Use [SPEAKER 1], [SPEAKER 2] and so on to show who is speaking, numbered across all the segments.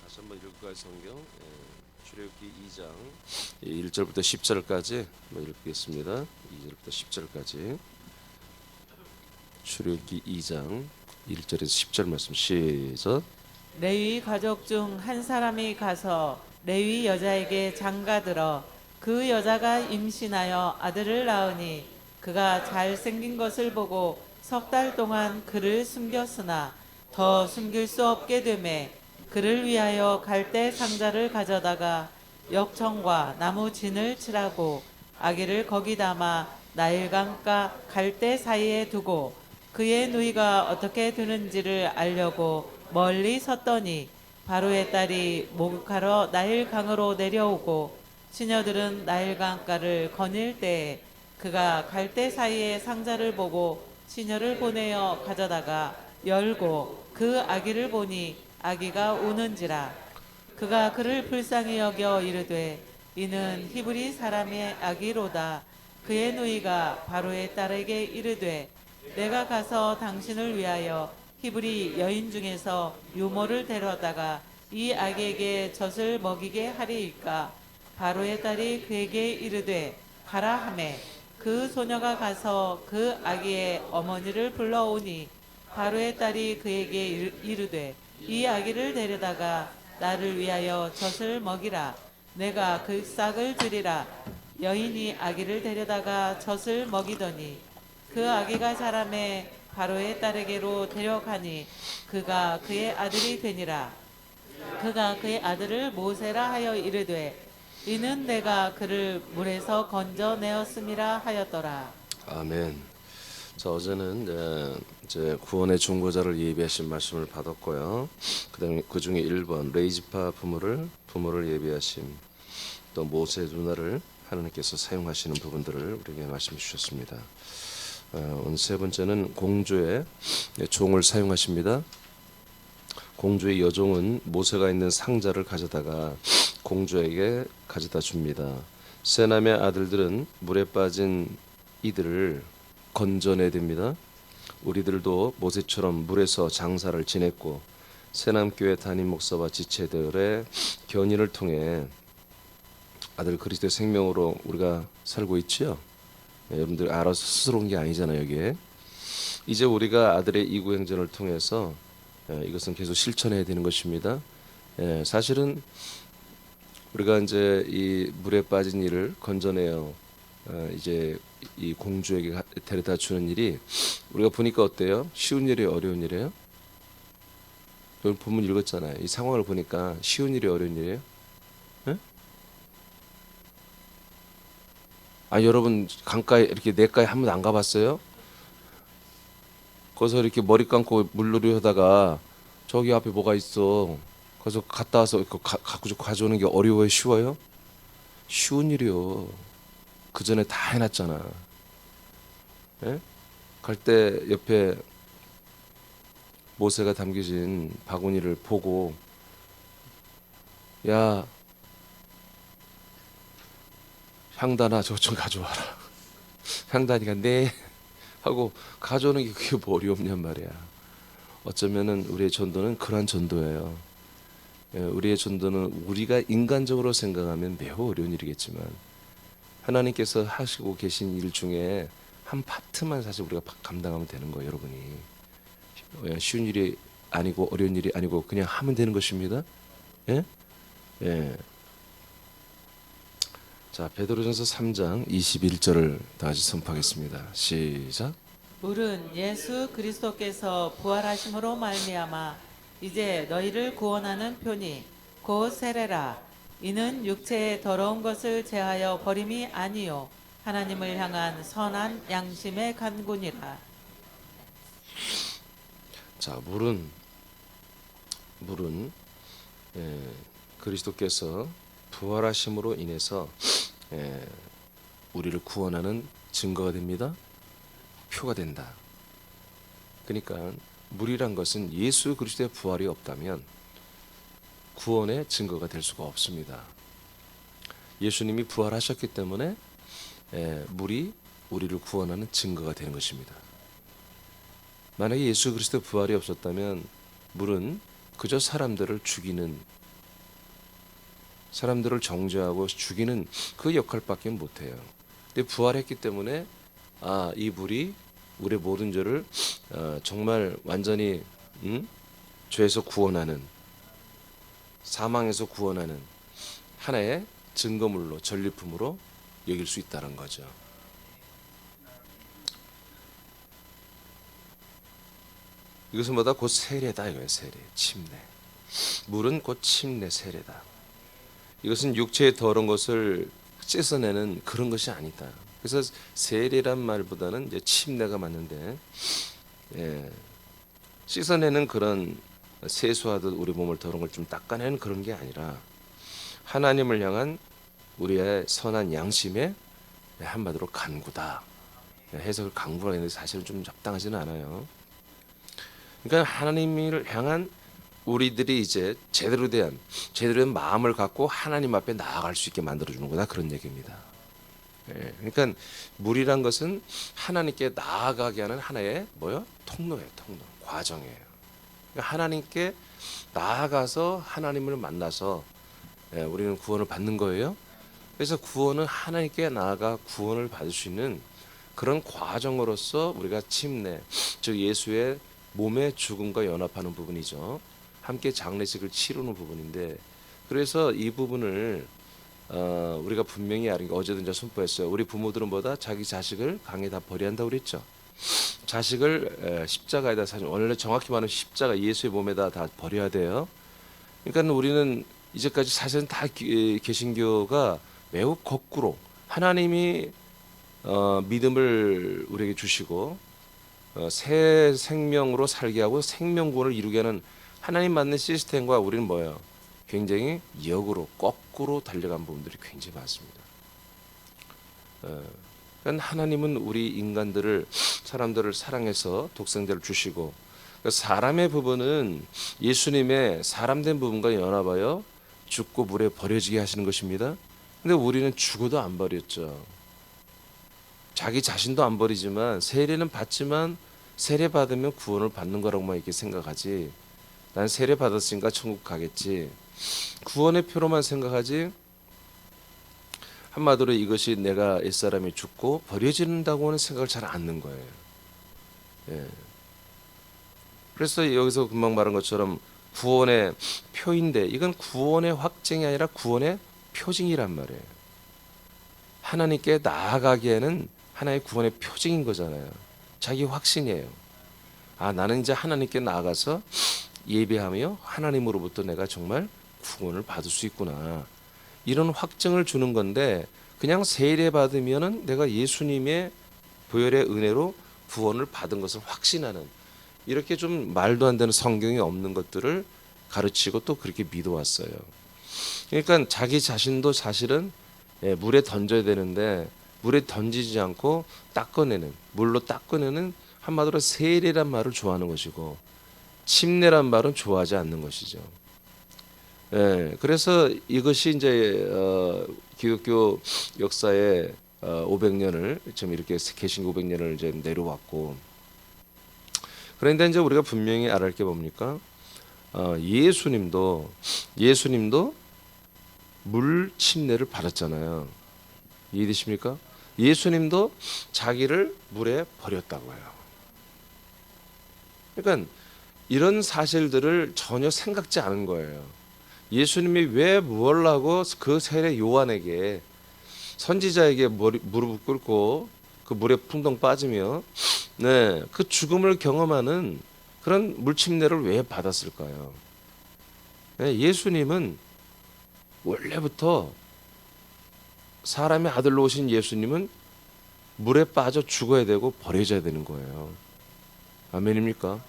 [SPEAKER 1] 다시 한번 읽을까요, 성경? 출애굽기 2장 1절부터 10절까지 읽겠습니다. 2절부터 10절까지. 출애굽기 2장 1절에서 10절 말씀 시작.
[SPEAKER 2] 레위 가족 중 한 사람이 가서 레위 여자에게 장가들어 그 여자가 임신하여 아들을 낳으니 그가 잘생긴 것을 보고 석 달 동안 그를 숨겼으나 더 숨길 수 없게 되매 그를 위하여 갈대 상자를 가져다가 역청과 나무 진을 칠하고 아기를 거기 담아 나일강가 갈대 사이에 두고 그의 누이가 어떻게 되는지를 알려고 멀리 섰더니 바로의 딸이 목욕하러 나일강으로 내려오고 시녀들은 나일강가를 거닐 때에 그가 갈대 사이에 상자를 보고 시녀를 보내어 가져다가 열고 그 아기를 보니 아기가 우는지라. 그가 그를 불쌍히 여겨 이르되 이는 히브리 사람의 아기로다. 그의 누이가 바로의 딸에게 이르되 내가 가서 당신을 위하여 히브리 여인 중에서 유모를 데려다가 이 아기에게 젖을 먹이게 하리이까. 바로의 딸이 그에게 이르되 가라 하매 그 소녀가 가서 그 아기의 어머니를 불러오니 바로의 딸이 그에게 이르되 이 아기를 데려다가 나를 위하여 젖을 먹이라. 내가 그 싹을 주리라. 여인이 아기를 데려다가 젖을 먹이더니 그 아기가 자라매 바로의 딸에게로 데려가니 그가 그의 아들이 되니라. 그가 그의 아들을 모세라 하여 이르되 이는 내가 그를 물에서 건져내었음이라 하였더라.
[SPEAKER 1] 아멘. 자, 어제는 이제 구원의 중보자를 예비하신 말씀을 받았고요. 그다음에 그 중에 1번 레이지파 부모를 예비하심, 또 모세 누나를 하나님께서 사용하시는 부분들을 우리에게 말씀해 주셨습니다. 오늘 세 번째는 공주의 종을 사용하십니다. 공주의 여종은 모세가 있는 상자를 가져다가 공주에게 가져다 줍니다. 세 남의 아들들은 물에 빠진 이들을 건져내야 됩니다. 우리들도 모세처럼 물에서 장사를 지냈고 새남교회 담임 목사와 지체들의 견인을 통해 아들 그리스도의 생명으로 우리가 살고 있지요. 여러분들 알아서 스스로 온 게 아니잖아요. 여기에 이제 우리가 아들의 이구행전을 통해서 이것은 계속 실천해야 되는 것입니다. 사실은 우리가 이제 이 물에 빠진 이를 건져내어 이제 이 공주에게 데려다 주는 일이 우리가 보니까 어때요? 쉬운 일이에요, 어려운 일이에요? 여러분 본문 읽었잖아요. 이 상황을 보니까 쉬운 일이 어려운 일이에요? 네? 아, 여러분 강가에 이렇게 냇가에 한 번도 안 가봤어요? 거기서 이렇게 머리 감고 물놀이 하다가 저기 앞에 뭐가 있어. 그래서 갔다 와서 가져오는 게 어려워요, 쉬워요? 쉬운 일이요. 그 전에 다 해놨잖아. 예? 갈 때 옆에 모세가 담겨진 바구니를 보고 야 향단아 저거 좀 가져와라. 향단이가 네 하고 가져오는 게 그게 뭐 어렵냔 말이야. 어쩌면은 우리의 전도는 그러한 전도예요. 우리의 전도는 우리가 인간적으로 생각하면 매우 어려운 일이겠지만 하나님께서 하시고 계신 일 중에 한 파트만 사실 우리가 감당하면 되는 거예요, 여러분이. 쉬운 일이 아니고 어려운 일이 아니고 그냥 하면 되는 것입니다. 예? 예. 자, 베드로전서 3장 21절을 다시 선포하겠습니다. 시작.
[SPEAKER 2] 물은 예수 그리스도께서 부활하심으로 말미암아 이제 너희를 구원하는 표니 곧 세례라. 이는 육체의 더러운 것을 제하여 버림이 아니요 하나님을 향한 선한 양심의 간구니라.
[SPEAKER 1] 자, 물은 그리스도께서 부활하심으로 인해서 우리를 구원하는 증거가 됩니다. 표가 된다. 그러니까 물이란 것은 예수 그리스도의 부활이 없다면 구원의 증거가 될 수가 없습니다. 예수님이 부활하셨기 때문에 물이 우리를 구원하는 증거가 되는 것입니다. 만약에 예수 그리스도의 부활이 없었다면 물은 그저 사람들을 죽이는 사람들을 정죄하고 죽이는 그 역할밖에 못해요. 근데 부활했기 때문에 이 불이 우리의 모든 죄를 정말 완전히 죄에서 구원하는, 사망에서 구원하는 하나의 증거물로, 전리품으로 여길 수 있다는 거죠. 이것은 뭐다? 곧 세례다 이거예요. 세례, 침례. 물은 곧 침례, 세례다. 이것은 육체의 더러운 것을 씻어내는 그런 것이 아니다. 그래서 세례란 말보다는 이제 침례가 맞는데, 씻어내는 그런, 세수하듯 우리 몸을 더러운 걸 좀 닦아내는 그런 게 아니라 하나님을 향한 우리의 선한 양심의 한마디로 간구다. 해석을 간구라고 했는데 사실은 좀 적당하지는 않아요. 그러니까 하나님을 향한 우리들이 이제 제대로 된 마음을 갖고 하나님 앞에 나아갈 수 있게 만들어주는 거다, 그런 얘기입니다. 그러니까 물이란 것은 하나님께 나아가게 하는 하나의 통로예요. 통로, 과정이에요. 그러니까 하나님께 나아가서 하나님을 만나서 우리는 구원을 받는 거예요. 그래서 구원은 하나님께 나아가 구원을 받을 수 있는 그런 과정으로서 우리가 침례, 즉 예수의 몸의 죽음과 연합하는 부분이죠. 함께 장례식을 치르는 부분인데, 그래서 이 부분을 우리가 분명히 알은 게, 어제도 이제 선포했어요. 우리 부모들은 뭐다? 자기 자식을 강에 다 버려야 한다고 그랬죠. 자식을 십자가에다, 사실 원래 정확히 말하면 십자가, 예수의 몸에다 다 버려야 돼요. 그러니까 우리는 이제까지 사실은 다 개신교가 매우 거꾸로 하나님이 믿음을 우리에게 주시고 새 생명으로 살게 하고 생명구원을 이루게 하는 하나님 맞는 시스템과 우리는 뭐예요? 굉장히 역으로, 거꾸로 달려간 부분들이 굉장히 많습니다. 그러니까 하나님은 우리 인간들을, 사람들을 사랑해서 독생자를 주시고, 그러니까 사람의 부분은 예수님의 사람된 부분과 연합하여 죽고 물에 버려지게 하시는 것입니다. 근데 우리는 죽어도 안 버렸죠. 자기 자신도 안 버리지만, 세례는 받지만 세례 받으면 구원을 받는 거라고만 이렇게 생각하지, 난 세례 받았으니까 천국 가겠지, 구원의 표로만 생각하지, 한마디로 이것이 내가 옛사람이 죽고 버려진다고는 생각을 잘 안 하는 거예요. 그래서 여기서 금방 말한 것처럼 구원의 표인데, 이건 구원의 확증이 아니라 구원의 표징이란 말이에요. 하나님께 나아가기에는 하나의 구원의 표징인 거잖아요. 자기 확신이에요. 나는 이제 하나님께 나아가서 예배하며 하나님으로부터 내가 정말 구원을 받을 수 있구나, 이런 확증을 주는 건데, 그냥 세례 받으면은 내가 예수님의 보혈의 은혜로 구원을 받은 것을 확신하는, 이렇게 좀 말도 안 되는, 성경에 없는 것들을 가르치고 또 그렇게 믿어왔어요. 그러니까 자기 자신도 사실은 물에 던져야 되는데 물에 던지지 않고 닦아내는, 물로 닦아내는, 한마디로 세례란 말을 좋아하는 것이고 침례란 말은 좋아하지 않는 것이죠. 그래서 이것이 이제 기독교 역사의 500년을 지금 이렇게 개신교 500년을 이제 내려왔고, 그런데 이제 우리가 분명히 알아야 할 게 뭡니까? 예수님도 물 침례를 받았잖아요. 이해되십니까? 예수님도 자기를 물에 버렸다고요. 그러니까 이런 사실들을 전혀 생각지 않은 거예요. 예수님이 왜 무엇을 하고 그 세례 요한에게, 선지자에게 무릎을 꿇고 그 물에 풍덩 빠지며 그 죽음을 경험하는 그런 물침례를 왜 받았을까요? 예수님은 원래부터, 사람의 아들로 오신 예수님은 물에 빠져 죽어야 되고 버려져야 되는 거예요. 아멘입니까?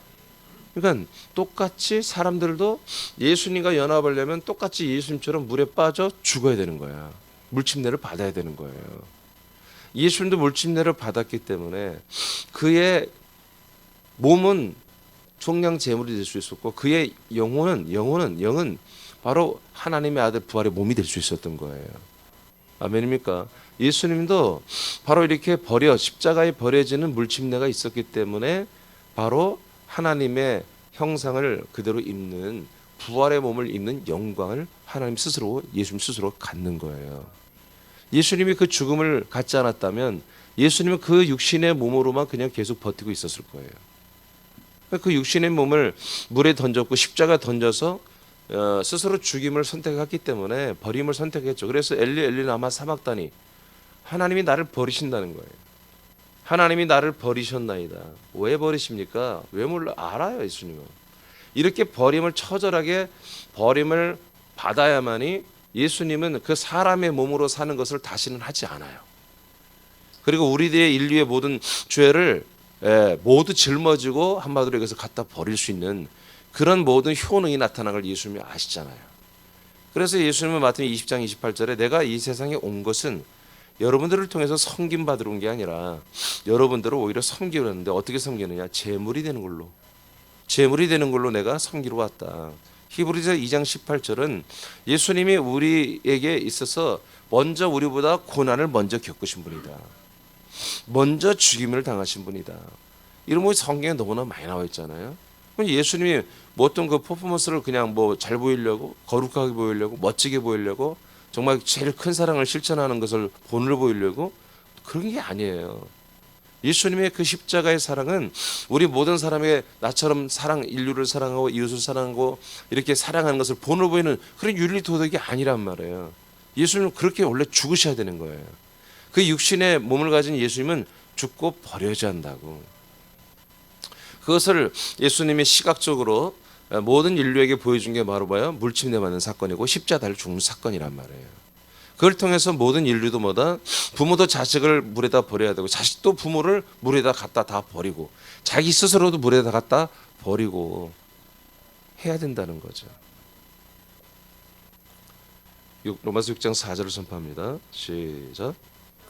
[SPEAKER 1] 그러니까 똑같이 사람들도 예수님과 연합하려면 똑같이 예수님처럼 물에 빠져 죽어야 되는 거야. 물침례를 받아야 되는 거예요. 예수님도 물침례를 받았기 때문에 그의 몸은 종량 제물이 될 수 있었고, 그의 영은 바로 하나님의 아들 부활의 몸이 될 수 있었던 거예요. 아멘입니까? 예수님도 바로 이렇게 십자가에 버려지는 물침례가 있었기 때문에 바로 하나님의 형상을 그대로 입는, 부활의 몸을 입는 영광을 하나님 스스로, 예수님 스스로 갖는 거예요. 예수님이 그 죽음을 갖지 않았다면 예수님은 그 육신의 몸으로만 그냥 계속 버티고 있었을 거예요. 그 육신의 몸을 물에 던졌고 십자가 던져서 스스로 죽임을 선택했기 때문에 버림을 선택했죠. 그래서 엘리 엘리 라마 사박다니, 하나님이 나를 버리신다는 거예요. 하나님이 나를 버리셨나이다. 왜 버리십니까? 왜 몰라? 알아요, 예수님은. 이렇게 버림을 처절하게 버림을 받아야만이 예수님은 그 사람의 몸으로 사는 것을 다시는 하지 않아요. 그리고 우리들의 인류의 모든 죄를 모두 짊어지고 한마디로 여기서 갖다 버릴 수 있는 그런 모든 효능이 나타난 걸 예수님이 아시잖아요. 그래서 예수님은 마태복음 20장 28절에 내가 이 세상에 온 것은 여러분들을 통해서 섬김 받으러 온 게 아니라 여러분들을 오히려 섬기려 하는데, 어떻게 섬기느냐? 제물이 되는 걸로. 제물이 되는 걸로 내가 섬기러 왔다. 히브리서 2장 18절은 예수님이 우리에게 있어서 먼저 우리보다 고난을 먼저 겪으신 분이다. 먼저 죽임을 당하신 분이다. 이런 거 성경에 너무나 많이 나와 있잖아요. 그럼 예수님이 뭐 어떤 그 퍼포먼스를 그냥 뭐 잘 보이려고, 거룩하게 보이려고, 멋지게 보이려고, 정말 제일 큰 사랑을 실천하는 것을 본을 보이려고, 그런 게 아니에요. 예수님의 그 십자가의 사랑은 우리 모든 사람의 나처럼 인류를 사랑하고 이웃을 사랑하고 이렇게 사랑하는 것을 본을 보이는 그런 윤리 도덕이 아니란 말이에요. 예수님은 그렇게 원래 죽으셔야 되는 거예요. 그 육신의 몸을 가진 예수님은 죽고 버려져야 한다고. 그것을 예수님이 시각적으로 모든 인류에게 보여준 게 바로 뭐예요? 물침내 맞는 사건이고 십자가를 죽는 사건이란 말이에요. 그걸 통해서 모든 인류도 뭐다? 부모도 자식을 물에다 버려야 되고, 자식도 부모를 물에다 갖다 다 버리고, 자기 스스로도 물에다 갖다 버리고 해야 된다는 거죠. 로마서 6장 4절을 선포합니다. 시작.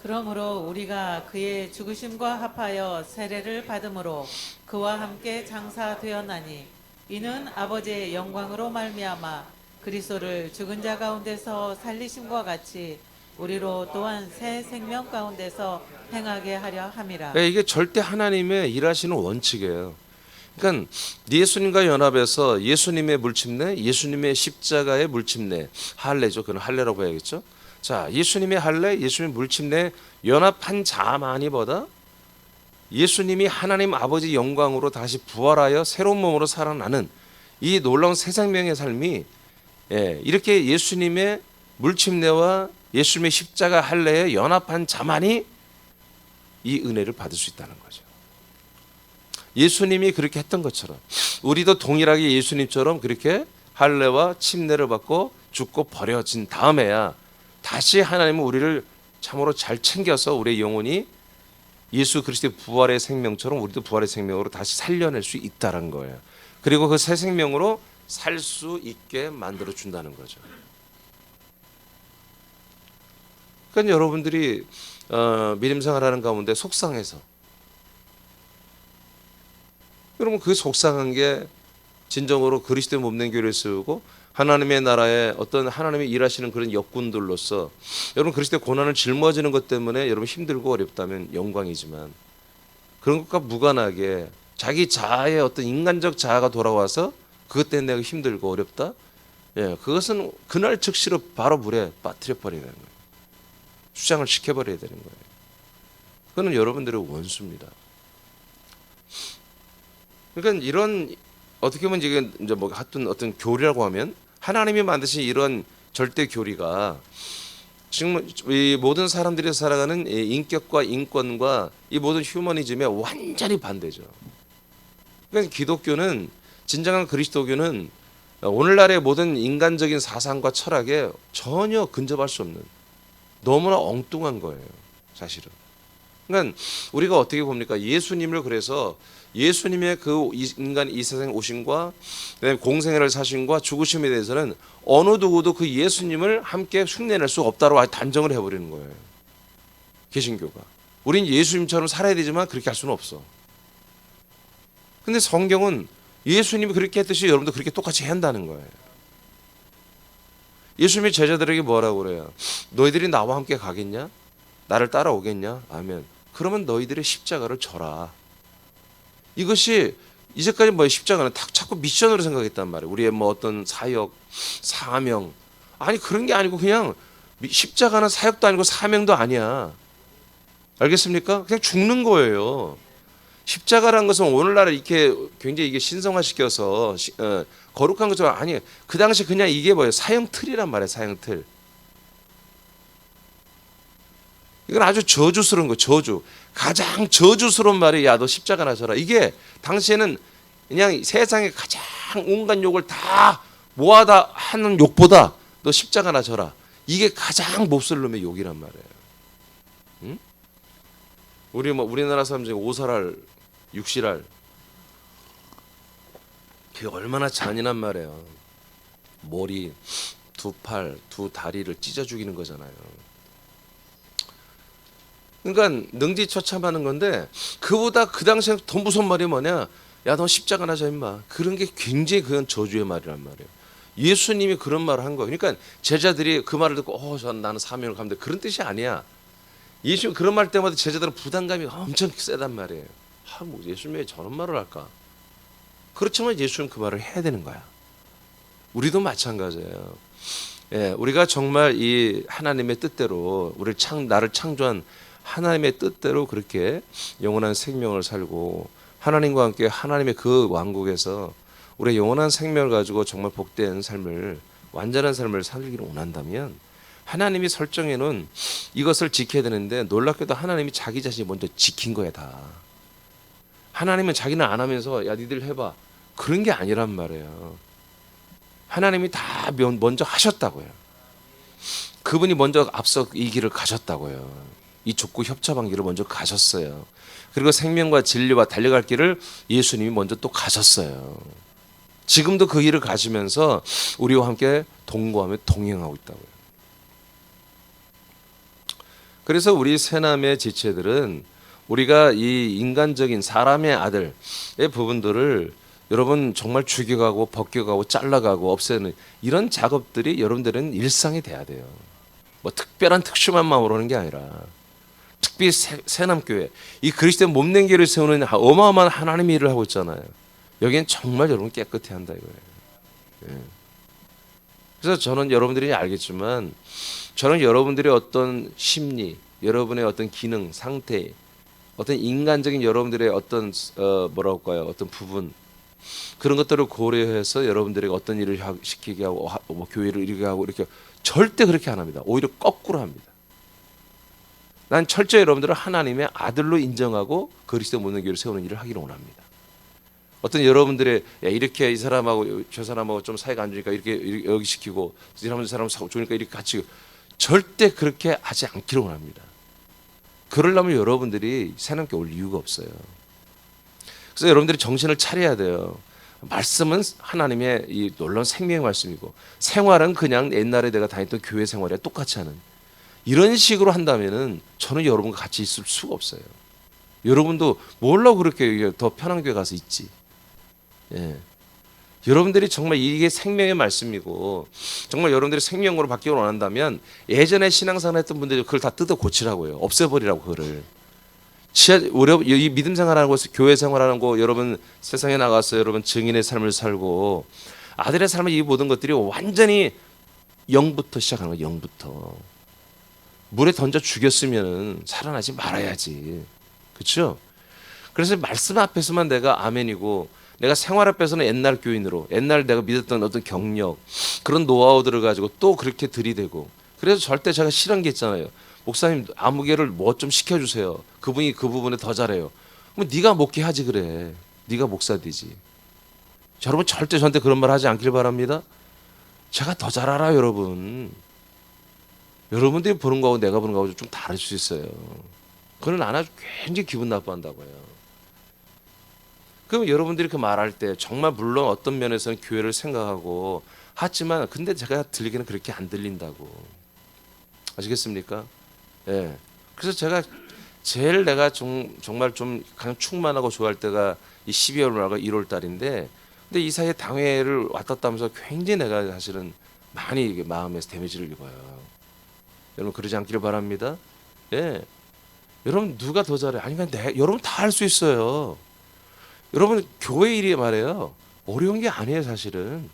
[SPEAKER 2] 그러므로 우리가 그의 죽으심과 합하여 세례를 받음으로 그와 함께 장사되었나니 이는 아버지의 영광으로 말미암아 그리스도를 죽은 자 가운데서 살리심과 같이 우리로 또한 새 생명 가운데서 행하게 하려 함이라.
[SPEAKER 1] 이게 절대 하나님의 일하시는 원칙이에요. 그러니까 예수님과 연합해서 예수님의 물침내, 예수님의 십자가의 물침내, 할례죠. 그건 할례라고 해야겠죠. 자, 예수님의 할례, 예수님의 물침내 연합한 자만이 보다 예수님이 하나님 아버지 영광으로 다시 부활하여 새로운 몸으로 살아나는 이 놀라운 새 생명의 삶이, 이렇게 예수님의 물침내와 예수님의 십자가 할례에 연합한 자만이 이 은혜를 받을 수 있다는 거죠. 예수님이 그렇게 했던 것처럼 우리도 동일하게 예수님처럼 그렇게 할례와 침례를 받고 죽고 버려진 다음에야 다시 하나님은 우리를 참으로 잘 챙겨서 우리의 영혼이 예수 그리스도의 부활의 생명처럼 우리도 부활의 생명으로 다시 살려낼 수 있다는 거예요. 그리고 그 새 생명으로 살 수 있게 만들어 준다는 거죠. 그러니까 여러분들이 믿음 생활하는 가운데 속상해서, 여러분 그 속상한 게 진정으로 그리스도의 몸된 교회를 세우고 하나님의 나라에 어떤 하나님이 일하시는 그런 역군들로서 여러분 그리스도의 고난을 짊어지는 것 때문에 여러분 힘들고 어렵다면 영광이지만, 그런 것과 무관하게 자기 자아의 어떤 인간적 자아가 돌아와서 그것 때문에 내가 힘들고 어렵다, 그것은 그날 즉시로 바로 물에 빠뜨려 버려야 되는 거예요. 수장을 시켜버려야 되는 거예요. 그거는 여러분들의 원수입니다. 그러니까 이런, 어떻게 보면 이제 뭐 하여튼 어떤 교리라고 하면 하나님이 만드신 이런 절대 교리가 지금 이 모든 사람들이 살아가는 인격과 인권과 이 모든 휴머니즘에 완전히 반대죠. 그러니까 기독교는, 진정한 그리스도교는 오늘날의 모든 인간적인 사상과 철학에 전혀 근접할 수 없는 너무나 엉뚱한 거예요, 사실은. 그러니까 우리가 어떻게 봅니까? 예수님을, 그래서 예수님의 그 인간 이 세상에 오심과 공생애를 사심과 죽으심에 대해서는 어느 누구도 그 예수님을 함께 흉내낼 수 없다고 단정을 해버리는 거예요, 개신교가. 우린 예수님처럼 살아야 되지만 그렇게 할 수는 없어. 근데 성경은 예수님이 그렇게 했듯이 여러분도 그렇게 똑같이 해야 한다는 거예요. 예수님이 제자들에게 뭐라고 그래요? 너희들이 나와 함께 가겠냐? 나를 따라오겠냐? 아멘. 그러면 너희들의 십자가를 져라. 이것이 이제까지 십자가는 자꾸 미션으로 생각했단 말이에요. 우리의 어떤 사역, 사명, 아니 그런 게 아니고 그냥 십자가는 사역도 아니고 사명도 아니야. 알겠습니까? 그냥 죽는 거예요. 십자가라는 것은 오늘날 이렇게 굉장히 이게 신성화시켜서 거룩한 것처럼 아니 그 당시 그냥 이게 뭐예요? 사형 틀이란 말이에요. 사형 틀. 이건 아주 저주스러운 거. 저주. 가장 저주스러운 말이 야 너 십자가나 져라. 이게 당시에는 그냥 세상에 가장 온갖 욕을 다 모아다 하는 욕보다 너 십자가나 져라. 이게 가장 몹쓸 놈의 욕이란 말이에요. 응? 우리나라 사람 중에 오살할, 육실할 그게 얼마나 잔인한 말이에요. 머리, 두 팔, 두 다리를 찢어 죽이는 거잖아요. 그러니까 능지처참하는 건데 그보다 그 당시에 더 무서운 말이 뭐냐? 야 너 십자가나 져 임마. 그런 게 굉장히 그건 저주의 말이란 말이에요. 예수님이 그런 말을 한 거예요. 그러니까 제자들이 그 말을 듣고 나는 사명을 가면 돼. 그런 뜻이 아니야. 예수 그런 말 때마다 제자들은 부담감이 엄청 세단 말이에요. 뭐 예수님이 왜 저런 말을 할까? 그렇지만 예수는 그 말을 해야 되는 거야. 우리도 마찬가지예요. 예, 우리가 정말 이 하나님의 뜻대로 나를 창조한 하나님의 뜻대로 그렇게 영원한 생명을 살고 하나님과 함께 하나님의 그 왕국에서 우리의 영원한 생명을 가지고 정말 복된 삶을 완전한 삶을 살기를 원한다면 하나님이 설정해 놓은 이것을 지켜야 되는데 놀랍게도 하나님이 자기 자신이 먼저 지킨 거야 다. 하나님은 자기는 안 하면서 야 니들 해봐 그런 게 아니란 말이에요. 하나님이 다 먼저 하셨다고요. 그분이 먼저 앞서 이 길을 가셨다고요. 이 좁고 협착한 길을 먼저 가셨어요. 그리고 생명과 진리와 달려갈 길을 예수님이 먼저 또 가셨어요. 지금도 그 길을 가시면서 우리와 함께 동거하며 동행하고 있다고요. 그래서 우리 새남의 지체들은 우리가 이 인간적인 사람의 아들의 부분들을 여러분 정말 죽여가고 벗겨가고 잘라가고 없애는 이런 작업들이 여러분들은 일상이 돼야 돼요. 뭐 특별한 특殊한 마음으로 하는 게 아니라 특히 새남교회 이 그리스도의 몸된교를 세우는 어마어마한 하나님의 일을 하고 있잖아요. 여기엔 정말 여러분 깨끗해야 한다 이거예요. 예. 그래서 저는 여러분들이 알겠지만 저는 여러분들의 어떤 심리, 여러분의 어떤 기능, 상태, 어떤 인간적인 여러분들의 어떤 뭐라고 할까요? 어떤 부분 그런 것들을 고려해서 여러분들에게 어떤 일을 시키게 하고 뭐 교회를 이렇게 하고 이렇게 절대 그렇게 안 합니다. 오히려 거꾸로 합니다. 난 철저히 여러분들을 하나님의 아들로 인정하고 그리스도 모든 교회를 세우는 일을 하기를 원합니다. 어떤 여러분들의 야, 이렇게 이 사람하고 저 사람하고 좀 사이가 안 좋으니까 이렇게 여기 시키고 이 사람 좋으니까 이렇게 같이 절대 그렇게 하지 않기를 원합니다. 그러려면 여러분들이 새남께 올 이유가 없어요. 그래서 여러분들이 정신을 차려야 돼요. 말씀은 하나님의 이 놀라운 생명의 말씀이고 생활은 그냥 옛날에 내가 다녔던 교회 생활이랑 똑같이 하는 이런 식으로 한다면은 저는 여러분과 같이 있을 수가 없어요. 여러분도 뭘로 그렇게 더 편한 교회 가서 있지? 예. 여러분들이 정말 이게 생명의 말씀이고 정말 여러분들이 생명으로 바뀌기를 원한다면 예전에 신앙생활 했던 분들이 그걸 다 뜯어 고치라고요. 없애버리라고 그거를. 이 믿음 생활하는 곳, 교회 생활하는 곳, 여러분 세상에 나가서 여러분 증인의 삶을 살고 아들의 삶을 이 모든 것들이 완전히 0부터 시작하는 거예요. 0부터. 물에 던져 죽였으면 살아나지 말아야지. 그렇죠? 그래서 말씀 앞에서만 내가 아멘이고 내가 생활 앞에서는 옛날 교인으로 옛날 내가 믿었던 어떤 경력 그런 노하우들을 가지고 또 그렇게 들이대고 그래서 절대 제가 싫은 게 있잖아요. 목사님 아무개를 뭐 좀 시켜주세요. 그분이 그 부분에 더 잘해요. 그럼 네가 목회 하지 그래. 네가 목사 되지. 여러분 절대 저한테 그런 말 하지 않길 바랍니다. 제가 더 잘 알아요 여러분. 여러분들이 보는 거하고 내가 보는 거하고 좀 다를 수 있어요. 그건 안 아주 굉장히 기분 나빠한다고요. 그럼 여러분들이 그 말할 때 정말 물론 어떤 면에서는 교회를 생각하고 하지만 근데 제가 들리기는 그렇게 안 들린다고. 아시겠습니까? 예. 그래서 제가 제일 내가 정말 좀 그냥 충만하고 좋아할 때가 이 12월 말과 1월 달인데 근데 이 사이에 당회를 왔다 갔다 하면서 굉장히 내가 사실은 많이 마음에서 데미지를 입어요. 여러분 그러지 않기를 바랍니다. 예. 여러분 누가 더 잘해? 아니 그냥 여러분 다 할 수 있어요. 여러분 교회 일이 말이에요. 어려운 게 아니에요 사실은.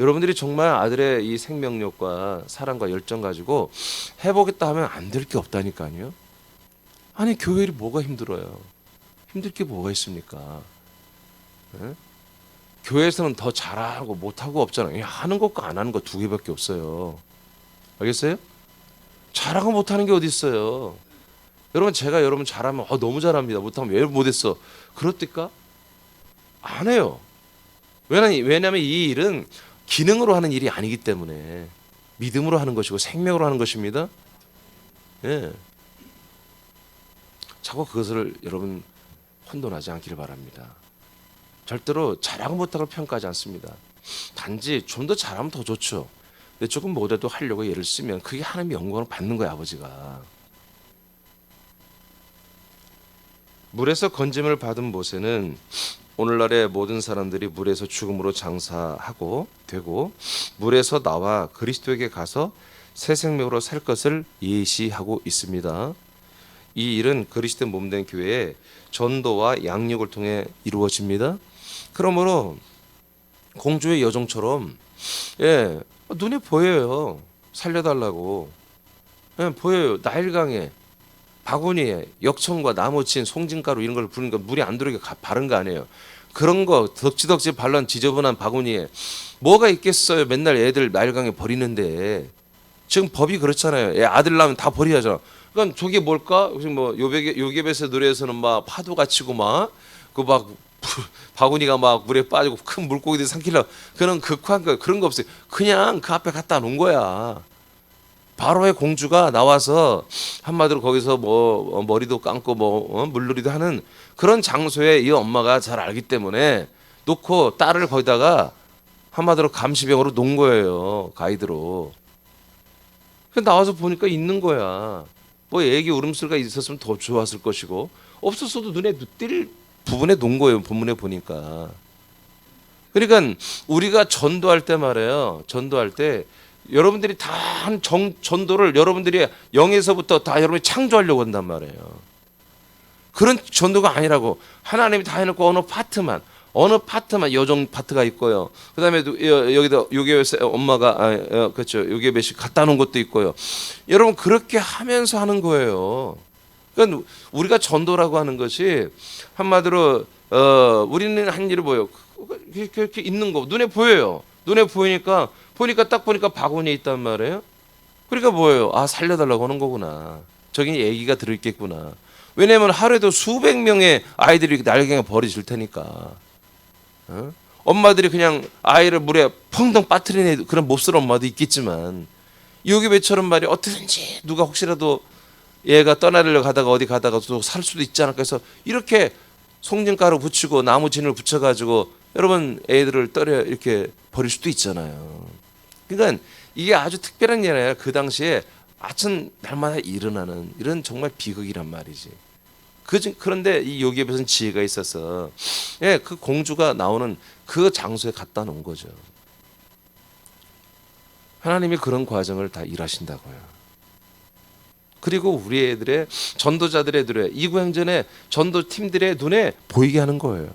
[SPEAKER 1] 여러분들이 정말 아들의 이 생명력과 사랑과 열정 가지고 해보겠다 하면 안 될 게 없다니까요. 아니 교회 일이 뭐가 힘들어요? 힘들 게 뭐가 있습니까? 예? 교회에서는 더 잘하고 못하고 없잖아요. 하는 것과 안 하는 거 두 개밖에 없어요. 알겠어요? 잘하고 못하는 게 어디 있어요? 여러분 제가 여러분 잘하면 너무 잘합니다. 못하면 왜 못했어? 그렇습니까? 안 해요. 왜냐하면 이 일은 기능으로 하는 일이 아니기 때문에 믿음으로 하는 것이고 생명으로 하는 것입니다. 예. 자꾸 그것을 여러분 혼돈하지 않기를 바랍니다. 절대로 잘하고 못하고 평가하지 않습니다. 단지 좀 더 잘하면 더 좋죠. 근데 조금 못해도 하려고 애를 쓰면 그게 하나님의 영광을 받는 거예요. 아버지가. 물에서 건짐을 받은 모세는 오늘날의 모든 사람들이 물에서 죽음으로 장사하고 되고 물에서 나와 그리스도에게 가서 새 생명으로 살 것을 예시하고 있습니다. 이 일은 그리스도 몸된 교회의 전도와 양육을 통해 이루어집니다. 그러므로 공주의 여종처럼 눈에 보여요. 살려달라고. 보여요. 나일강에 바구니에 역청과 나무 친 송진가루 이런 걸 부르니까 물이 안 들어오게 바른 거 아니에요. 그런 거 덕지덕지 발란 지저분한 바구니에 뭐가 있겠어요. 맨날 애들 나일강에 버리는데 지금 법이 그렇잖아요. 애 아들 낳으면 다 버려야죠. 그러니까 저게 뭘까? 뭐 요괴배스 노래에서는 막 파도가 치고 막 그 막 바구니가 막 물에 빠지고 큰 물고기들 삼키려 그런 극한 거 그런 거 없어요. 그냥 그 앞에 갖다 놓은 거야. 바로의 공주가 나와서 한마디로 거기서 뭐 머리도 감고 뭐 물놀이도 하는 그런 장소에 이 엄마가 잘 알기 때문에 놓고 딸을 거기다가 한마디로 감시병으로 놓은 거예요. 가이드로. 나와서 보니까 있는 거야. 뭐 애기 울음소리가 있었으면 더 좋았을 것이고 없었어도 눈에 띌 부분에 놓은 거예요. 본문에 보니까. 그러니까 우리가 전도할 때 말이에요. 전도할 때 여러분들이 다 한 전도를 여러분들이 영에서부터 다 여러분이 창조하려고 한단 말이에요. 그런 전도가 아니라고. 하나님이 다 해놓고 어느 파트만 여종 파트가 있고요. 그다음에 여기다 요괴배스 엄마가 그렇죠. 요괴배스 갖다 놓은 것도 있고요. 여러분 그렇게 하면서 하는 거예요. 그러니까 우리가 전도라고 하는 것이 한마디로 우리는 한 일이 뭐예요? 그렇게 있는 거 눈에 보여요. 눈에 보니까 딱 보니까 바구니에 있단 말이에요. 그러니까 뭐예요? 아 살려달라고 하는 거구나. 저기 애기가 들어있겠구나. 왜냐하면 하루에도 수백 명의 아이들이 날강에 버려질 테니까. 엄마들이 그냥 아이를 물에 펑덩 빠뜨리는 그런 몹쓸 엄마도 있겠지만 요괴배처럼 말이 어떻게든지 누가 혹시라도 얘가 떠나려고 가다가 어디 가다가 또 살 수도 있지 않을까 해서 이렇게 송진가루 붙이고 나무진을 붙여가지고 여러분 애들을 이렇게 버릴 수도 있잖아요. 그러니까 이게 아주 특별한 게 아니라 그 당시에 아침 날마다 일어나는 이런 정말 비극이란 말이지. 그런데 이 요괴배는 지혜가 있어서 그 공주가 나오는 그 장소에 갖다 놓은 거죠. 하나님이 그런 과정을 다 일하신다고요. 그리고 우리 애들의 전도자들의 애들의 이구행전의 전도팀들의 눈에 보이게 하는 거예요.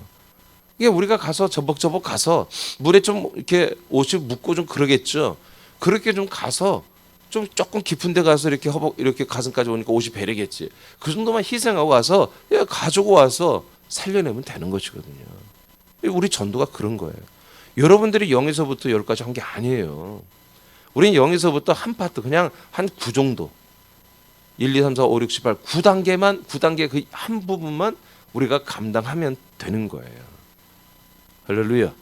[SPEAKER 1] 이게 우리가 가서 저벅저벅 가서 물에 좀 이렇게 옷이 묻고 좀 그러겠죠. 그렇게 좀 가서 좀 조금 깊은 데 가서 이렇게 이렇게 가슴까지 오니까 옷이 베리겠지. 그 정도만 희생하고 와서 가지고 와서 살려내면 되는 것이거든요. 우리 전도가 그런 거예요. 여러분들이 0에서부터 10까지 한 게 아니에요. 우리는 0에서부터 한 파트 그냥 한 9 정도 1, 2, 3, 4, 5, 6, 7, 8 9단계 그 한 부분만 우리가 감당하면 되는 거예요. 할렐루야.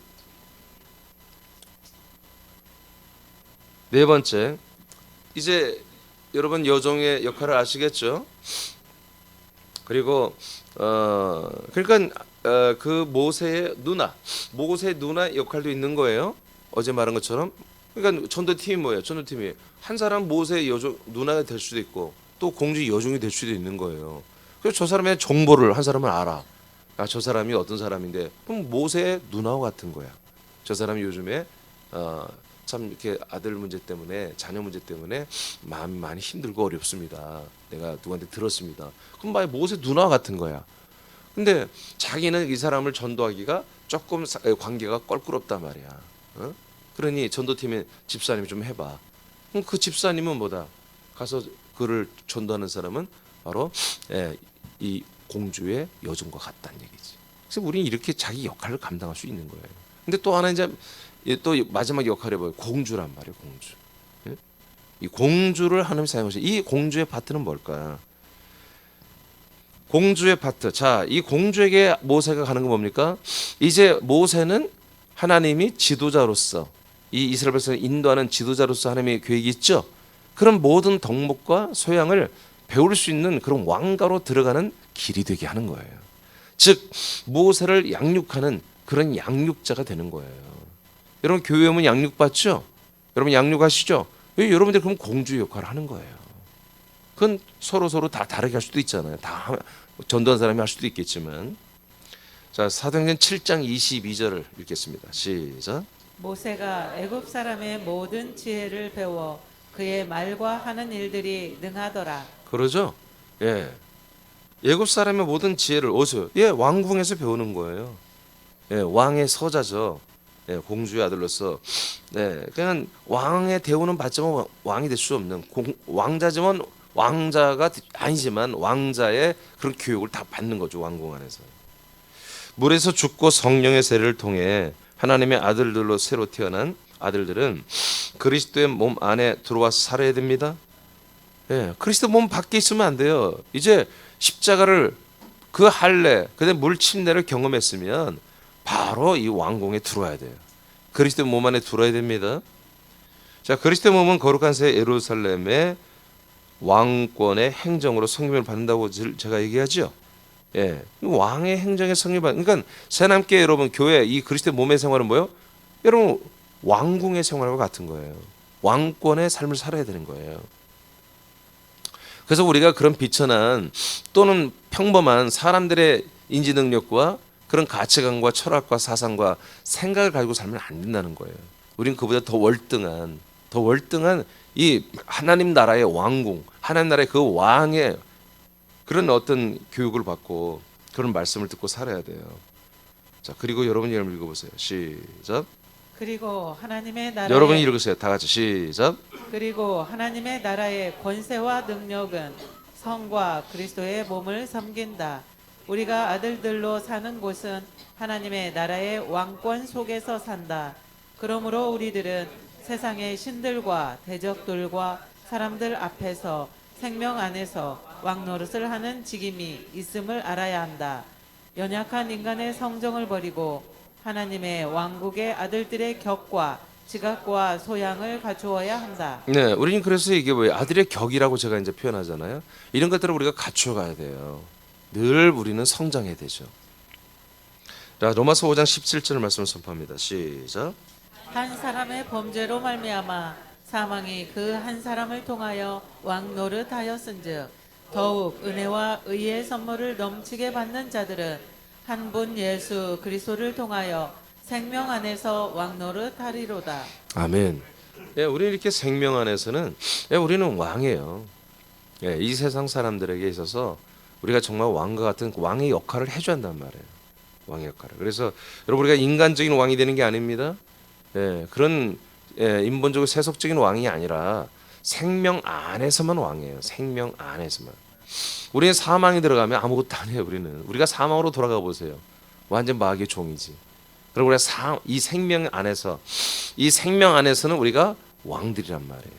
[SPEAKER 1] 네 번째, 이제 여러분 여종의 역할을 아시겠죠? 그리고 그러니까 그 모세의 누나 역할도 있는 거예요. 어제 말한 것처럼. 그러니까 전도팀이 뭐예요? 전도팀이 한 사람 모세의 여종 누나가 될 수도 있고 또 공주 여종이 될 수도 있는 거예요. 그래서 저 사람의 정보를 한 사람은 알아. 아, 저 사람이 어떤 사람인데 그럼 모세의 누나와 같은 거야. 저 사람이 요즘에 참 이렇게 아들 문제 때문에 자녀 문제 때문에 마음이 많이 힘들고 어렵습니다. 내가 누구한테 들었습니다. 그럼 막 모세 누나와 같은 거야. 근데 자기는 이 사람을 전도하기가 조금 관계가 껄끄럽단 말이야. 그러니 전도팀의 집사님이 좀 해봐. 그럼 그 집사님은 뭐다? 가서 그를 전도하는 사람은 바로 이 공주의 여종과 같다는 얘기지. 그래서 우리는 이렇게 자기 역할을 감당할 수 있는 거예요. 근데 또 하나 이제 또 마지막 역할이 뭐예요? 공주란 말이에요. 공주. 예? 이 공주를 하나님이 사용하셔. 이 공주의 파트는 뭘까? 공주의 파트. 자, 이 공주에게 모세가 가는 건 뭡니까? 이제 모세는 하나님이 지도자로서 이 이스라엘 백성을 인도하는 지도자로서 하나님의 계획이 있죠. 그런 모든 덕목과 소양을 배울 수 있는 그런 왕가로 들어가는 길이 되게 하는 거예요. 즉 모세를 양육하는 그런 양육자가 되는 거예요. 여러분 교회 오면 양육받죠? 여러분 양육하시죠? 여러분들 그럼 공주 역할을 하는 거예요. 그건 서로 다 다르게 할 수도 있잖아요. 다 전도한 사람이 할 수도 있겠지만. 자, 사도행전 7장 22절을 읽겠습니다. 시작.
[SPEAKER 2] 모세가 애굽 사람의 모든 지혜를 배워 그의 말과 하는 일들이 능하더라.
[SPEAKER 1] 그러죠? 예. 애굽 사람의 모든 지혜를 어디서? 왕궁에서 배우는 거예요. 왕의 서자죠. 공주의 아들로서. 그냥 왕의 대우는 받지만 왕이 될 수 없는 왕자지만 왕자가 아니지만 왕자의 그런 교육을 다 받는 거죠. 왕궁 안에서. 물에서 죽고 성령의 세례를 통해 하나님의 아들들로 새로 태어난 아들들은 그리스도의 몸 안에 들어와서 살아야 됩니다. 그리스도 몸 밖에 있으면 안 돼요. 이제 십자가를 그 할례, 그다음에 물 침례를 경험했으면 바로 이 왕궁에 들어와야 돼요. 그리스도 몸 안에 들어와야 됩니다. 자, 그리스도 몸은 거룩한 새 예루살렘의 왕권의 행정으로 성김을 받는다고 제가 얘기하죠. 왕의 행정에 성립. 그러니까 새남께 여러분 교회 이 그리스도 몸의 생활은 뭐요? 여러분 왕궁의 생활과 같은 거예요. 왕권의 삶을 살아야 되는 거예요. 그래서 우리가 그런 비천한 또는 평범한 사람들의 인지 능력과 그런 가치관과 철학과 사상과 생각을 가지고 살면 안 된다는 거예요. 우리는 그보다 더 월등한 이 하나님 나라의 왕궁, 하나님 나라의 그 왕의 그런 어떤 교육을 받고 그런 말씀을 듣고 살아야 돼요. 자, 그리고 여러분이 읽어보세요. 시작.
[SPEAKER 2] 그리고 하나님의 나라의
[SPEAKER 1] 여러분이 읽으세요. 다 같이 시작.
[SPEAKER 2] 그리고 하나님의 나라의 권세와 능력은 성과 그리스도의 몸을 섬긴다. 우리가 아들들로 사는 곳은 하나님의 나라의 왕권 속에서 산다. 그러므로 우리들은 세상의 신들과 대적들과 사람들 앞에서 생명 안에서 왕노릇을 하는 직임이 있음을 알아야 한다. 연약한 인간의 성정을 버리고 하나님의 왕국의 아들들의 격과 지각과 소양을 갖추어야 한다.
[SPEAKER 1] 네, 우리는 그래서 이게 뭐예요? 아들의 격이라고 제가 이제 표현하잖아요. 이런 것들을 우리가 갖추어가야 돼요. 늘 우리는 성장해야 되죠. 자, 로마서 5장 17절 말씀을 선포합니다. 시작.
[SPEAKER 2] 한 사람의 범죄로 말미암아 사망이 그 한 사람을 통하여 왕노릇하였은즉 더욱 은혜와 의의 선물을 넘치게 받는 자들은 한 분 예수 그리스도를 통하여 생명 안에서 왕노릇하리로다.
[SPEAKER 1] 아멘. 우리 이렇게 생명 안에서는 우리는 왕이에요. 이 세상 사람들에게 있어서 우리가 정말 왕과 같은 왕의 역할을 해줘야 한단 말이에요. 왕의 역할을. 그래서 여러분 우리가 인간적인 왕이 되는 게 아닙니다. 그런 인본적으로 세속적인 왕이 아니라 생명 안에서만 왕이에요. 생명 안에서만. 우리는 사망이 들어가면 아무것도 안 해요. 우리가 사망으로 돌아가 보세요. 완전 마귀의 종이지. 그리고 우리가 이 생명 안에서는 우리가 왕들이란 말이에요.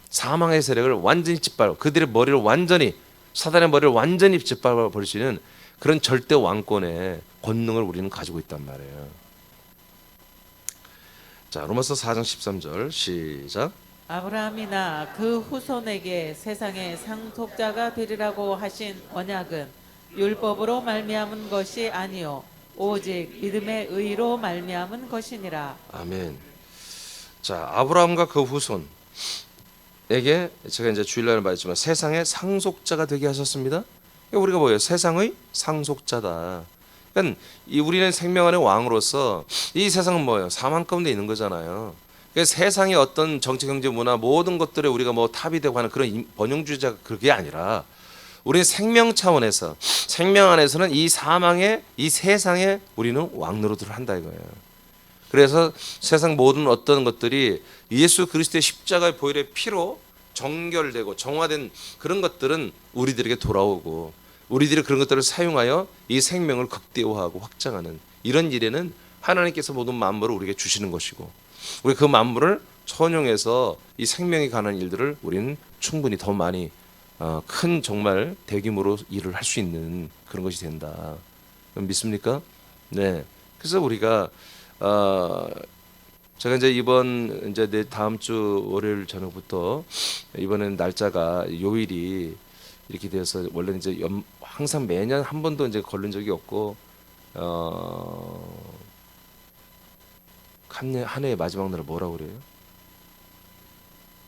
[SPEAKER 1] 사망의 세력을 완전히 짓밟아 그들의 머리를 완전히 사단의 머리를 완전히 짓밟아 버릴 수 있는 그런 절대 왕권의 권능을 우리는 가지고 있단 말이에요. 자, 로마서 4장 13절 시작.
[SPEAKER 2] 아브라함이나 그 후손에게 세상의 상속자가 되리라고 하신 언약은 율법으로 말미암은 것이 아니요 오직 믿음의 의로 말미암은 것이니라.
[SPEAKER 1] 아멘. 자, 아브라함과 그 후손에게 제가 이제 주일날에 말했지만 세상의 상속자가 되게 하셨습니다. 우리가 뭐예요? 세상의 상속자다. 그러니까 우리는 생명 안의 왕으로서 이 세상은 뭐예요? 사망 가운데 있는 거잖아요. 그러니까 세상의 어떤 정치, 경제, 문화 모든 것들에 우리가 뭐 탑이 되고 하는 그런 번영주의자가 그게 아니라 우리는 생명 차원에서 생명 안에서는 이 사망의 이 세상에 우리는 왕노릇을 한다 이거예요. 그래서 세상 모든 어떤 것들이 예수 그리스도의 십자가의 보혈의 피로 정결되고 정화된 그런 것들은 우리들에게 돌아오고, 우리들이 그런 것들을 사용하여 이 생명을 극대화하고 확장하는 이런 일에는 하나님께서 모든 만물을 우리에게 주시는 것이고, 우리 그 만물을 선용해서 이 생명에 관한 일들을 우리는 충분히 더 많이 큰 정말 대규모로 일을 할 수 있는 그런 것이 된다. 믿습니까? 네. 그래서 우리가 제가 이제 이번 이제 내 다음 주 월요일 저녁부터 이번엔 날짜가 요일이 이렇게 돼서 원래 이제 항상 매년 한 번도 이제 걸린 적이 없고 한 해의 마지막 날을 뭐라고 그래요?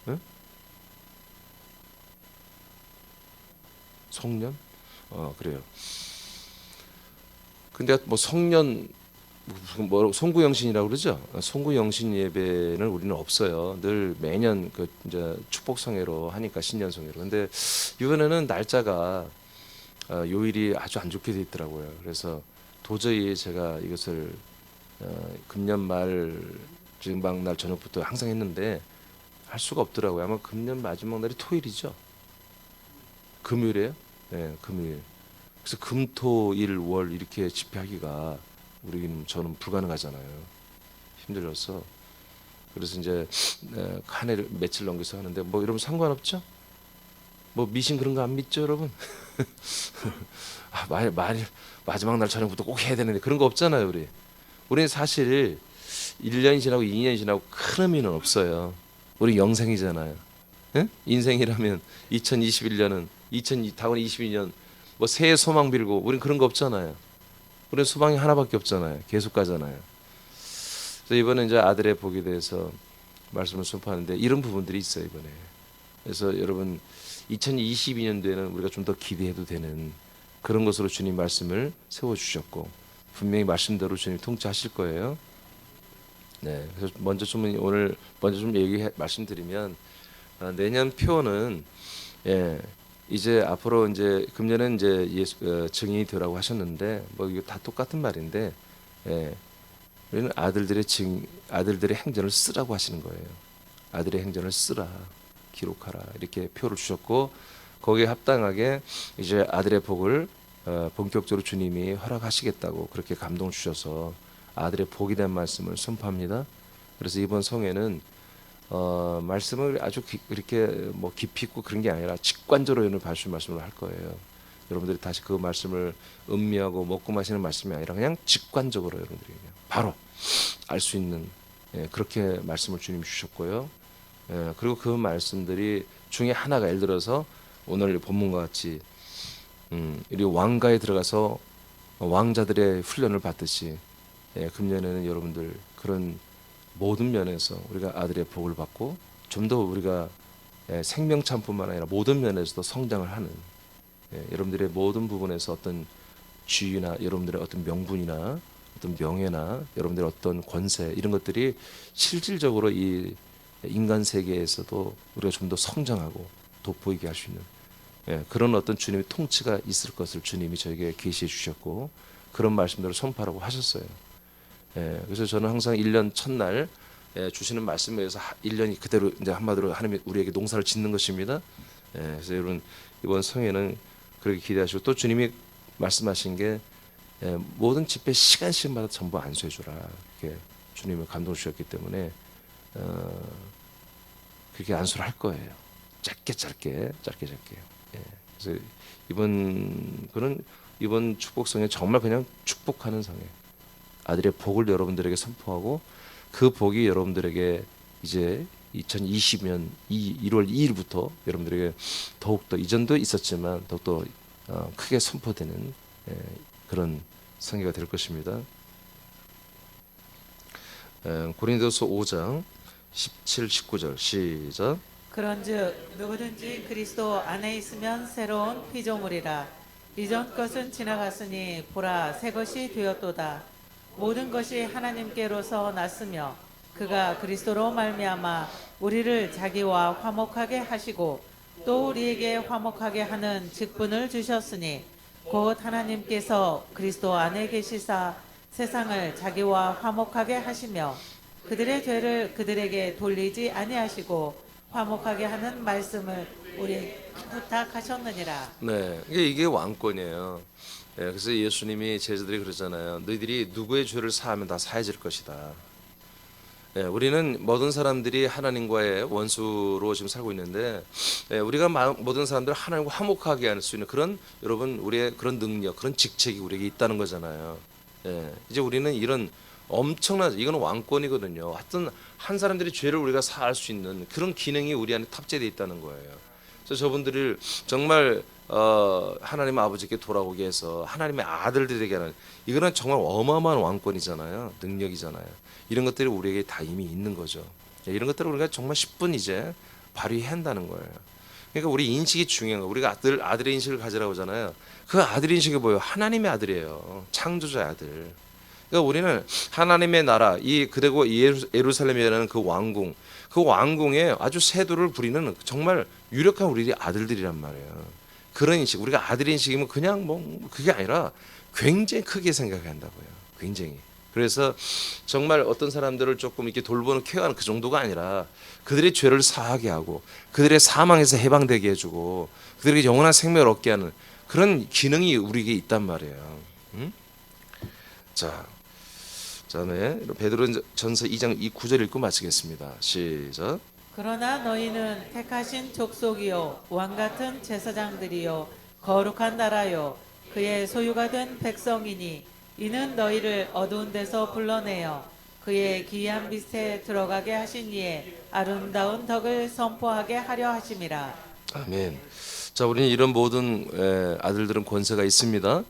[SPEAKER 1] 응? 송년? 그래요. 근데 뭐 송년 뭐 송구영신이라고 그러죠. 송구영신 예배는 우리는 없어요. 늘 매년 그 이제 축복성회로 하니까 신년성회로. 근데 이번에는 날짜가 요일이 아주 안 좋게 돼 있더라고요. 그래서 도저히 제가 이것을 금년 말 마지막 날 저녁부터 항상 했는데 할 수가 없더라고요. 아마 금년 마지막 날이 토요일이죠. 금요일이에요? 네, 금요일. 그래서 금토일 월 이렇게 집회하기가 우리는 저는 불가능하잖아요. 힘들어서. 그래서 이제 한 해를 며칠 넘겨서 하는데 뭐 여러분 상관없죠? 뭐 미신 그런 거 안 믿죠, 여러분? 마지막 날 저녁부터 꼭 해야 되는데 그런 거 없잖아요, 우리. 우리는 사실 1년이 지나고 2년이 지나고 큰 의미는 없어요. 우리 영생이잖아요. 예? 인생이라면 2021년은 다음 22년 뭐 새해 소망 빌고 우리는 그런 거 없잖아요. 우리는 소망이 하나밖에 없잖아요. 계속 가잖아요. 그래서 이번에 이제 아들의 복에 대해서 말씀을 선포하는데 이런 부분들이 있어요, 이번에. 그래서 여러분 2022년도에는 우리가 좀 더 기대해도 되는 그런 것으로 주님 말씀을 세워 주셨고 분명히 말씀대로 주님 통치하실 거예요. 네, 그래서 먼저 좀 말씀드리면 내년 표는 이제 앞으로 이제 금년은 이제 증인이 되라고 하셨는데 뭐 이거 다 똑같은 말인데 우리는 아들들의 행전을 쓰라고 하시는 거예요. 아들의 행전을 쓰라, 기록하라 이렇게 표를 주셨고 거기에 합당하게 이제 아들의 복을 본격적으로 주님이 허락하시겠다고 그렇게 감동을 주셔서 아들의 복이 된 말씀을 선포합니다. 그래서 이번 성회는 말씀을 아주 그렇게 뭐 깊이 있고 그런 게 아니라 직관적으로 오늘 발수 말씀을 할 거예요. 여러분들이 다시 그 말씀을 음미하고 먹고 마시는 말씀이 아니라 그냥 직관적으로 여러분들이 그냥 바로 알 수 있는 그렇게 말씀을 주님 주셨고요. 그리고 그 말씀들이 중에 하나가 예를 들어서 오늘 본문과 같이 우리 왕가에 들어가서 왕자들의 훈련을 받듯이 금년에는 여러분들 그런 모든 면에서 우리가 아들의 복을 받고 좀 더 우리가 생명참뿐만 아니라 모든 면에서도 성장을 하는 여러분들의 모든 부분에서 어떤 지위나 여러분들의 어떤 명분이나 어떤 명예나 여러분들의 어떤 권세 이런 것들이 실질적으로 이 인간 세계에서도 우리가 좀 더 성장하고 돋보이게 할 수 있는 그런 어떤 주님의 통치가 있을 것을 주님이 저에게 계시해 주셨고 그런 말씀들을 선포하라고 하셨어요. 그래서 저는 항상 1년 첫날 주시는 말씀에 의해서 1년이 그대로 이제 한마디로 하나님이 우리에게 농사를 짓는 것입니다. 그래서 여러분 이번 성회는 그렇게 기대하시고 또 주님이 말씀하신 게 모든 집회 시간씩마다 전부 안수해 주라 이렇게 주님을 감동 주셨기 때문에 그렇게 안수를 할 거예요. 짧게. 그래서 이번 축복성에 정말 그냥 축복하는 성회. 아들의 복을 여러분들에게 선포하고 그 복이 여러분들에게 이제 2020년 1월 2일부터 여러분들에게 더욱더 이전도 있었지만 더욱더 크게 선포되는 그런 성회가 될 것입니다. 고린도서 5장 17, 19절 시작.
[SPEAKER 2] 그런즉 누구든지 그리스도 안에 있으면 새로운 피조물이라 이전 것은 지나갔으니 보라 새 것이 되었도다. 모든 것이 하나님께로서 났으며 그가 그리스도로 말미암아 우리를 자기와 화목하게 하시고 또 우리에게 화목하게 하는 직분을 주셨으니 곧 하나님께서 그리스도 안에 계시사 세상을 자기와 화목하게 하시며 그들의 죄를 그들에게 돌리지 아니하시고 화목하게 하는 말씀을 우리 부탁하셨느니라.
[SPEAKER 1] 네, 이게 왕권이에요. 예, 그래서 예수님이 제자들이 그러잖아요. 너희들이 누구의 죄를 사하면 다 사해질 것이다. 예, 우리는 모든 사람들이 하나님과의 원수로 지금 살고 있는데, 예, 우리가 모든 사람들 하나님과 화목하게 할 수 있는 그런 여러분 우리의 그런 능력, 그런 직책이 우리에게 있다는 거잖아요. 예, 이제 우리는 이런 엄청난 이건 왕권이거든요. 하여튼 한 사람들이 죄를 우리가 사할 수 있는 그런 기능이 우리 안에 탑재되어 있다는 거예요. 그래서 저분들을 정말 하나님 아버지께 돌아오게 해서 하나님의 아들들이 되게 하는 이거는 정말 어마어마한 왕권이잖아요. 능력이잖아요. 이런 것들이 우리에게 다 이미 있는 거죠. 이런 것들을 우리가 정말 10분 이제 발휘해야 한다는 거예요. 그러니까 우리 인식이 중요한 거예요. 우리가 아들의 인식을 가지라고 하잖아요. 그 아들의 인식이 뭐예요? 하나님의 아들이에요. 창조자의 아들. 그러니까 우리는 하나님의 나라, 그리고 예루살렘이라는 그 왕궁, 그 왕궁에 아주 세도를 부리는 정말 유력한 우리 아들들이란 말이에요. 그런 인식, 우리가 아들의 인식이면 그냥 뭐 그게 아니라 굉장히 크게 생각해야 한다고요. 굉장히. 그래서 정말 어떤 사람들을 조금 이렇게 돌보는 케어하는 그 정도가 아니라 그들의 죄를 사하게 하고 그들의 사망에서 해방되게 해주고 그들에게 영원한 생명을 얻게 하는 그런 기능이 우리에게 있단 말이에요. 응? 자, 그다음에 베드로전서 2장 9절 읽고 마치겠습니다. 시작.
[SPEAKER 2] 그러나 너희는 택하신 족속이요 왕 같은 제사장들이요 거룩한 나라요 그의 소유가 된 백성이니 이는 너희를 어두운 데서 불러내어 그의 기이한 빛에 들어가게 하신 이의 아름다운 덕을 선포하게 하려 하심이라.
[SPEAKER 1] 아멘. 자, 우리는 이런 모든 아들들은 권세가 있습니다.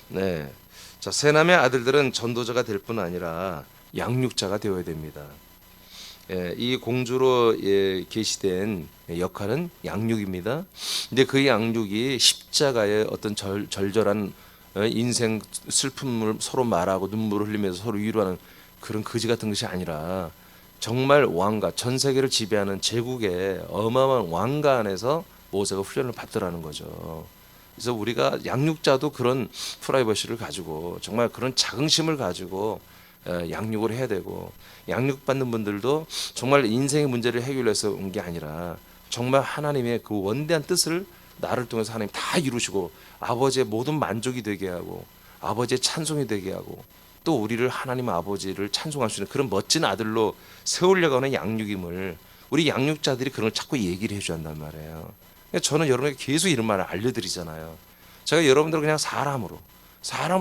[SPEAKER 1] 네. 자, 세 남의 아들들은 전도자가 될 뿐 아니라 양육자가 되어야 됩니다. 이 공주로 계시된 역할은 양육입니다. 근데 그 양육이 십자가의 어떤 절절한 인생 슬픔을 서로 말하고 눈물을 흘리면서 서로 위로하는 그런 거지 같은 것이 아니라 정말 왕가, 전 세계를 지배하는 제국의 어마어마한 왕가 안에서 모세가 훈련을 받더라는 거죠. 그래서 우리가 양육자도 그런 프라이버시를 가지고 정말 그런 자긍심을 가지고 양육을 해야 되고, 양육받는 분들도 정말 인생의 문제를 해결해서 온 게 아니라 정말 하나님의 그 원대한 뜻을 나를 통해서 하나님 다 이루시고 아버지의 모든 만족이 되게 하고 아버지의 찬송이 되게 하고 또 우리를 하나님 아버지를 찬송할 수 있는 그런 멋진 아들로 세우려고 하는 양육임을 우리 양육자들이 그런 걸 자꾸 얘기를 해줘야 한단 말이에요. 저는 여러분에게 계속 이런 말을 알려드리잖아요. 제가 여러분들을 그냥 사람으로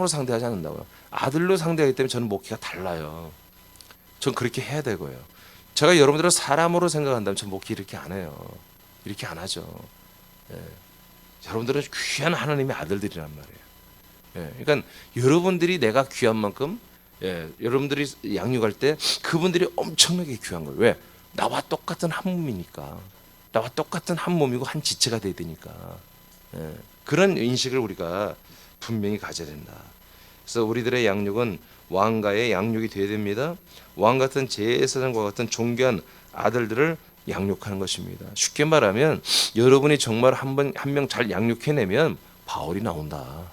[SPEAKER 1] 상대하지 않는다고요. 아들로 상대하기 때문에 저는 목회가 달라요. 전 그렇게 해야 되고요. 제가 여러분들을 사람으로 생각한다면 전 목회 이렇게 안 해요. 이렇게 안 하죠. 여러분들은 귀한 하나님의 아들들이란 말이에요. 그러니까 여러분들이 내가 귀한 만큼 여러분들이 양육할 때 그분들이 엄청나게 귀한 거예요. 왜? 나와 똑같은 한 몸이니까. 나와 똑같은 한 몸이고 한 지체가 돼야 되니까. 그런 인식을 우리가 분명히 가져야 된다. 그래서 우리들의 양육은 왕가의 양육이 되어야 됩니다. 왕 같은 제사장과 같은 존귀한 아들들을 양육하는 것입니다. 쉽게 말하면 여러분이 정말 한 명 잘 양육해내면 바울이 나온다.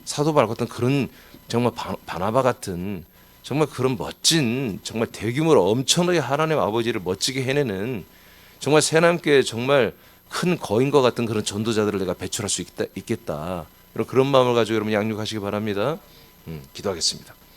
[SPEAKER 1] 사도 바울 같은 그런 정말 바나바 같은 정말 그런 멋진 정말 대규모로 엄청나게 하나님 아버지를 멋지게 해내는 정말 새남교회 정말 큰 거인과 같은 그런 전도자들을 내가 배출할 수 있겠다. 그런 마음을 가지고 여러분 양육하시기 바랍니다. 기도하겠습니다.